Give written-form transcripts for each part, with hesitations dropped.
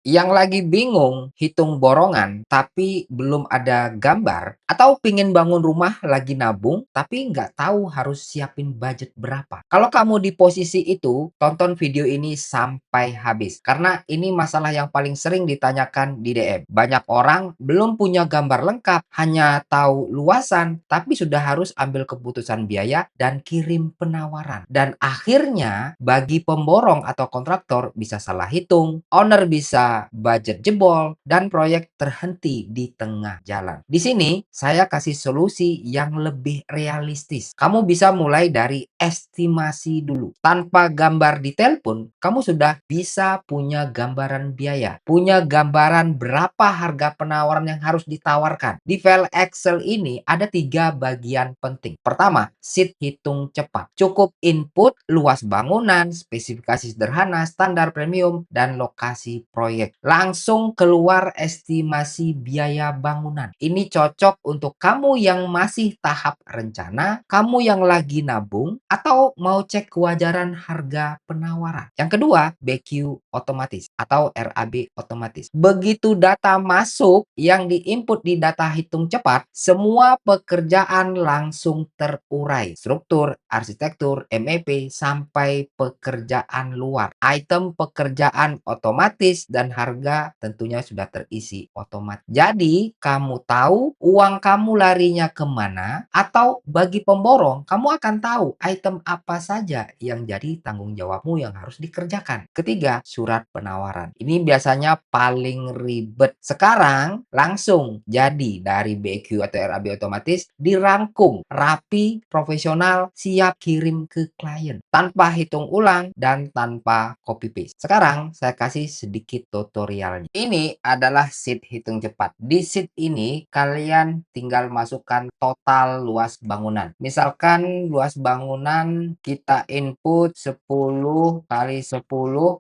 Yang lagi bingung hitung borongan tapi belum ada gambar, atau pingin bangun rumah lagi nabung tapi nggak tahu harus siapin budget berapa. Kalau kamu di posisi itu, tonton video ini sampai habis karena ini masalah yang paling sering ditanyakan di DM. Banyak orang belum punya gambar lengkap, hanya tahu luasan tapi sudah harus ambil keputusan biaya dan kirim penawaran. Dan akhirnya bagi pemborong atau kontraktor bisa salah hitung, owner bisa budget jebol, dan proyek terhenti di tengah jalan. Di sini, saya kasih solusi yang lebih realistis. Kamu bisa mulai dari estimasi dulu. Tanpa gambar detail pun, kamu sudah bisa punya gambaran biaya. Punya gambaran berapa harga penawaran yang harus ditawarkan. Di file Excel ini ada 3 bagian penting. Pertama, sheet hitung cepat. Cukup input luas bangunan, spesifikasi sederhana, standar premium, dan lokasi proyek. Langsung keluar estimasi biaya bangunan. Ini cocok untuk kamu yang masih tahap rencana, kamu yang lagi nabung, atau mau cek kewajaran harga penawaran. Yang kedua, BQ otomatis atau RAB otomatis. Begitu data masuk yang diinput di data hitung cepat, semua pekerjaan langsung terurai. Struktur, arsitektur, MEP, sampai pekerjaan luar. Item pekerjaan otomatis dan harga tentunya sudah terisi otomatis. Jadi, kamu tahu uang kamu larinya kemana, atau bagi pemborong, kamu akan tahu item apa saja yang jadi tanggung jawabmu yang harus dikerjakan. Ketiga, surat penawaran. Ini biasanya paling ribet. Sekarang langsung jadi dari BQ atau RAB otomatis dirangkum, rapi, profesional, siap kirim ke klien tanpa hitung ulang dan tanpa copy paste. Sekarang saya kasih sedikit tutorialnya. Ini adalah sheet hitung cepat. Di sheet ini kalian tinggal masukkan total luas bangunan. Misalkan luas bangunan kita input 10 kali 10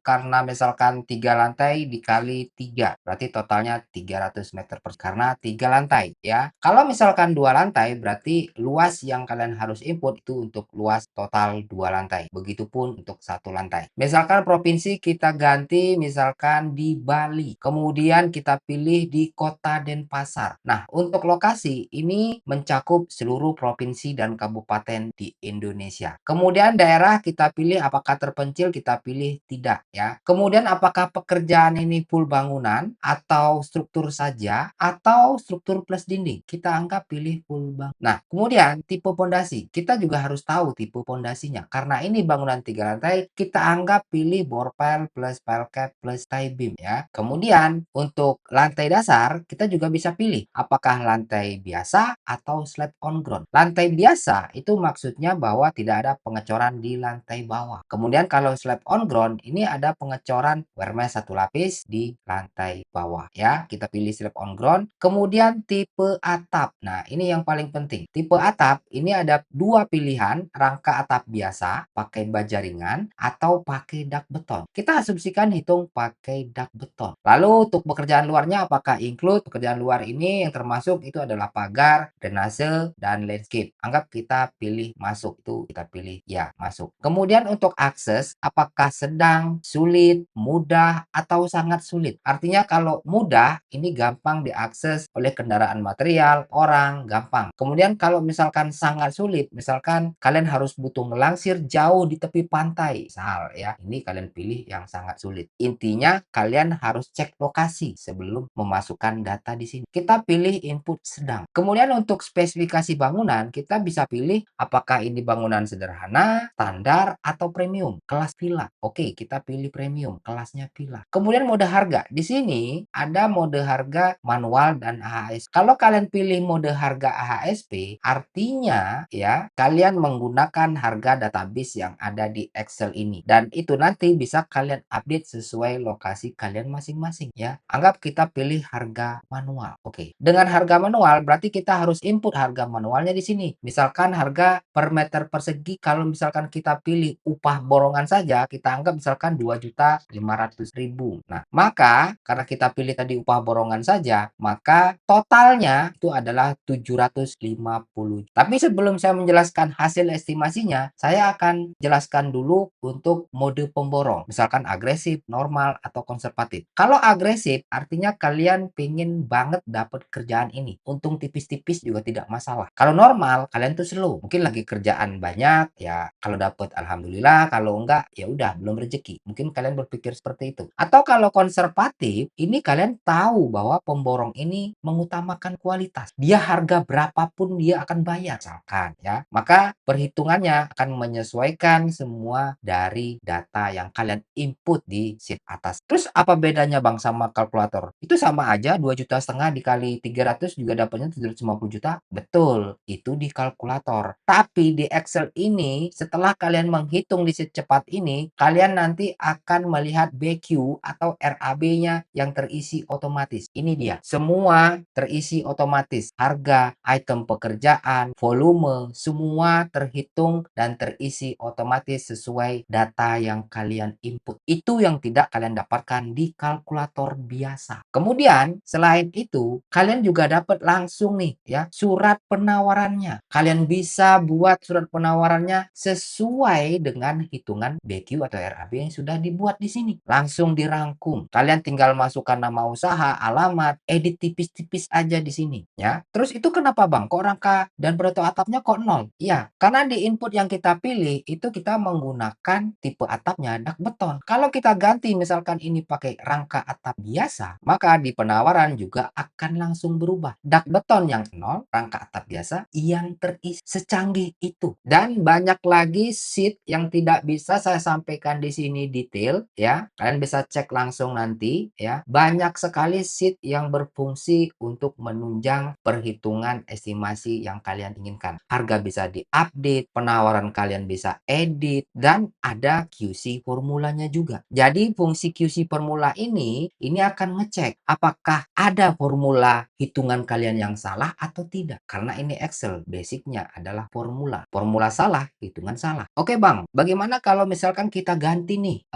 karena misalkan 3 lantai dikali 3. Berarti totalnya 300 meter persegi karena 3 lantai ya. Kalau misalkan 2 lantai berarti luas yang kalian harus input itu untuk luas total 2 lantai. Begitupun untuk 1 lantai. Misalkan provinsi kita ganti misalkan di Bali. Kemudian kita pilih di Kota Denpasar. Nah, untuk lokasi ini mencakup seluruh provinsi dan kabupaten di Indonesia. Kemudian daerah kita pilih apakah terpencil, kita pilih tidak ya. Kemudian apakah pekerjaan ini full bangunan atau struktur saja atau struktur plus dinding. Kita anggap pilih full bangunan. Nah, kemudian tipe pondasi. Kita juga harus tahu tipe pondasinya. Karena ini bangunan 3 lantai, kita anggap pilih bore pile plus pile cap plus tie beam ya. Kemudian untuk lantai dasar kita juga bisa pilih apakah lantai biasa atau slab on ground. Lantai biasa itu maksudnya bahwa tidak ada pengecoran di lantai bawah. Kemudian kalau slab on ground ini ada pengecoran wearmesh 1 lapis di lantai bawah ya. Kita pilih slab on ground. Kemudian tipe atap. Nah, ini yang paling penting. Tipe atap ini ada 2 pilihan, rangka atap biasa pakai baja ringan atau pakai dak beton. Kita asumsikan hitung pakai dak beton. Lalu untuk pekerjaan luarnya apakah include? Pekerjaan luar ini yang termasuk itu adalah pagar, drainase, dan landscape. Anggap kita pilih masuk, itu kita pilih ya masuk. Kemudian untuk akses apakah sedang, sulit, mudah, atau sangat sulit. Artinya kalau mudah ini gampang diakses oleh kendaraan material, orang, gampang. Kemudian kalau misalkan sangat sulit, misalkan kalian harus butuh melangsir jauh di tepi pantai, misal ya, ini kalian pilih yang sangat sulit. Intinya kalian harus cek lokasi sebelum memasukkan data di sini. Kita pilih input sedang. Kemudian untuk spesifikasi bangunan, kita bisa pilih apakah ini bangunan sederhana, standar, atau premium, kelas villa. Oke, kita pilih premium, kelasnya villa. Kemudian mode harga. Di sini ada mode harga manual dan AHS. Kalau kalian pilih mode harga AHSP, artinya ya kalian menggunakan harga database yang ada di Excel ini. Dan itu nanti bisa kalian update sesuai lokasi kalian masing-masing ya. Anggap kita pilih harga manual. Oke. Dengan harga manual berarti kita harus input harga manualnya di sini. Misalkan harga per meter persegi kalau misalkan kita pilih upah borongan saja, kita anggap misalkan 2.500.000. Nah, maka karena kita pilih tadi upah borongan saja, maka totalnya itu adalah 750. Tapi sebelum saya menjelaskan hasil estimasinya, saya akan jelaskan dulu untuk mode pemborong. Misalkan agresif, normal, atau konservatif. Kalau agresif, artinya kalian pengen banget dapat kerjaan ini. Untung tipis-tipis juga tidak masalah. Kalau normal, kalian tuh slow. Mungkin lagi kerjaan banyak, ya kalau dapat alhamdulillah, kalau enggak, ya udah belum rezeki. Mungkin kalian berpikir seperti itu. Atau kalau konservatif, ini kalian tahu bahwa pemborong ini mengutamakan kualitas. Dia harga berapapun dia akan bayar, misalkan ya. Maka perhitungannya akan menyesuaikan semua dari data yang kalian input di sheet atas. Terus apa bedanya Bang sama kalkulator? Itu sama aja 2,5 juta dikali 300 juga dapatnya 750 juta. Betul, itu di kalkulator. Tapi di Excel ini setelah kalian menghitung di sheet cepat ini, kalian nanti akan melihat BQ atau RAB-nya yang terisi otomatis. Ini dia, semua terisi otomatis. Harga, item pekerjaan, volume, semua terhitung dan terisi otomatis sesuai data yang kalian input. Itu yang tidak kalian dapatkan di kalkulator biasa. Kemudian, selain itu, kalian juga dapat langsung nih ya, surat penawarannya. Kalian bisa buat surat penawarannya sesuai dengan hitungan BQ atau RAB yang sudah dibuat di sini. Langsung dirangkum. Kalian tinggal masukkan nama usaha, alamat, edit tipis-tipis aja di sini ya. Terus itu kenapa Bang? Kok rangka dan berat atapnya kok nol? Iya, karena di input yang kita pilih itu kita menggunakan tipe atapnya dak beton. Kalau kita ganti misalkan ini pakai rangka atap biasa, maka di penawaran juga akan langsung berubah. Dak beton yang nol, rangka atap biasa yang terisi. Secanggih itu. Dan banyak lagi sheet yang tidak bisa saya sampaikan di sini detail ya. Kalian bisa cek langsung nanti ya. Banyak sekali sheet yang berfungsi untuk menunjang perhitungan estimasi yang kalian inginkan. Harga bisa diupdate, penawaran kalian bisa edit, dan ada QC formulanya juga. Jadi fungsi QC formula ini akan ngecek apakah ada formula hitungan kalian yang salah atau tidak. Karena ini Excel, basicnya adalah formula. Formula salah, hitungan salah. Oke Bang, bagaimana kalau misalkan kita ganti nih,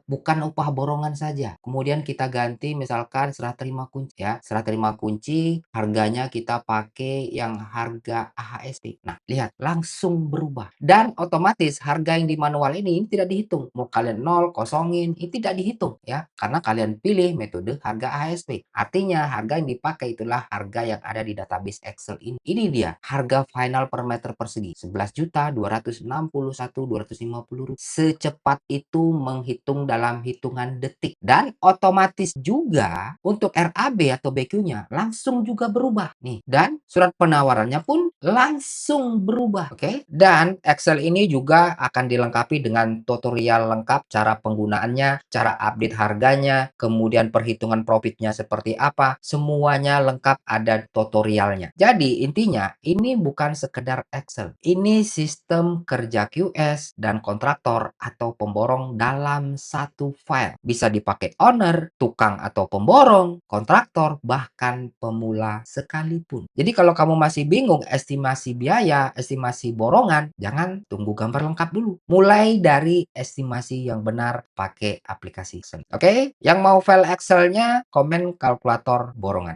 bukan upah borongan saja. Kemudian kita ganti misalkan serah terima kunci ya. Serah terima kunci, harganya kita pakai yang harga AHSP. Nah, lihat langsung berubah. Dan otomatis harga yang di manual ini tidak dihitung. Mau kalian nol, kosongin, ini tidak dihitung ya. Karena kalian pilih metode harga AHSP. Artinya harga yang dipakai itulah harga yang ada di database Excel ini. Ini dia harga final per meter persegi 11.261.250 rupiah. Secepat itu menghitung dalam hitungan detik dan otomatis juga untuk RAB atau BQ-nya langsung juga berubah nih dan surat penawarannya pun langsung berubah. Oke. Dan Excel ini juga akan dilengkapi dengan tutorial lengkap cara penggunaannya, cara update harganya, kemudian perhitungan profitnya seperti apa, semuanya lengkap ada tutorialnya. Jadi intinya ini bukan sekedar Excel. Ini sistem kerja QS dan kontraktor atau pemborong dalam satu file. Bisa dipakai owner, tukang atau pemborong, kontraktor, bahkan pemula sekalipun. Jadi kalau kamu masih bingung estimasi biaya, estimasi borongan, jangan tunggu gambar lengkap dulu. Mulai dari estimasi yang benar pakai aplikasi Excel. Oke? Yang mau file Excel-nya komen kalkulator borongan.